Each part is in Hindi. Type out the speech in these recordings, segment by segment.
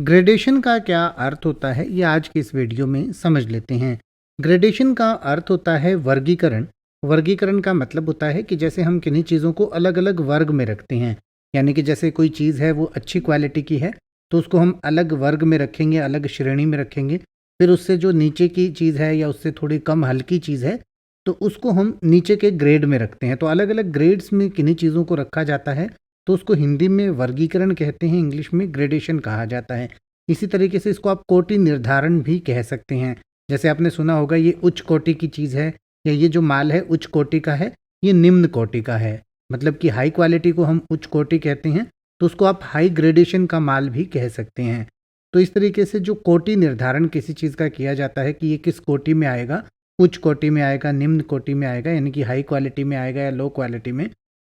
ग्रेडेशन का क्या अर्थ होता है ये आज की इस वीडियो में समझ लेते हैं। ग्रेडेशन का अर्थ होता है वर्गीकरण। वर्गीकरण का मतलब होता है कि जैसे हम किन्हीं चीज़ों को अलग अलग वर्ग में रखते हैं, यानी कि जैसे कोई चीज़ है वो अच्छी क्वालिटी की है तो उसको हम अलग वर्ग में रखेंगे, अलग श्रेणी में रखेंगे। फिर उससे जो नीचे की चीज़ है या उससे थोड़ी कम हल्की चीज़ है तो उसको हम नीचे के ग्रेड में रखते हैं। तो अलग अलग ग्रेड्स में किन्हीं चीज़ों को रखा जाता है तो उसको हिंदी में वर्गीकरण कहते हैं, इंग्लिश में ग्रेडेशन कहा जाता है। इसी तरीके से इसको आप कोटि निर्धारण भी कह सकते हैं। जैसे आपने सुना होगा ये उच्च कोटि की चीज़ है या ये जो माल है उच्च कोटि का है, ये निम्न कोटि का है। मतलब कि हाई क्वालिटी को हम उच्च कोटि कहते हैं तो उसको आप हाई ग्रेडेशन का माल भी कह सकते हैं। तो इस तरीके से जो कोटि निर्धारण किसी चीज़ का किया जाता है कि ये किस कोटि में आएगा, उच्च कोटि में आएगा, निम्न कोटि में आएगा, यानी कि हाई क्वालिटी में आएगा या लो क्वालिटी में,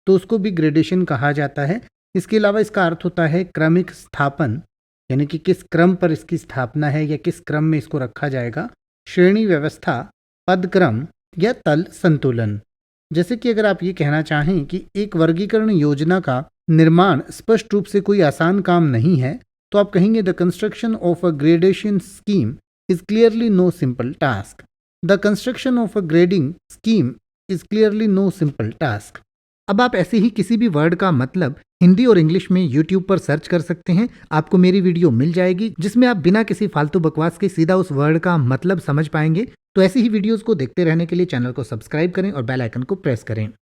तो उसको भी ग्रेडेशन कहा जाता है। इसके अलावा इसका अर्थ होता है क्रमिक स्थापन, यानी कि किस क्रम पर इसकी स्थापना है या किस क्रम में इसको रखा जाएगा। श्रेणी व्यवस्था, पद क्रम या तल संतुलन। जैसे कि अगर आप ये कहना चाहें कि एक वर्गीकरण योजना का निर्माण स्पष्ट रूप से कोई आसान काम नहीं है, तो आप कहेंगे the construction of a gradation scheme is clearly no simple task. The construction of a grading scheme is clearly no simple task. अब आप ऐसे ही किसी भी वर्ड का मतलब हिंदी और इंग्लिश में YouTube पर सर्च कर सकते हैं। आपको मेरी वीडियो मिल जाएगी जिसमें आप बिना किसी फालतू बकवास के सीधा उस वर्ड का मतलब समझ पाएंगे। तो ऐसी ही वीडियोस को देखते रहने के लिए चैनल को सब्सक्राइब करें और बेल आइकन को प्रेस करें।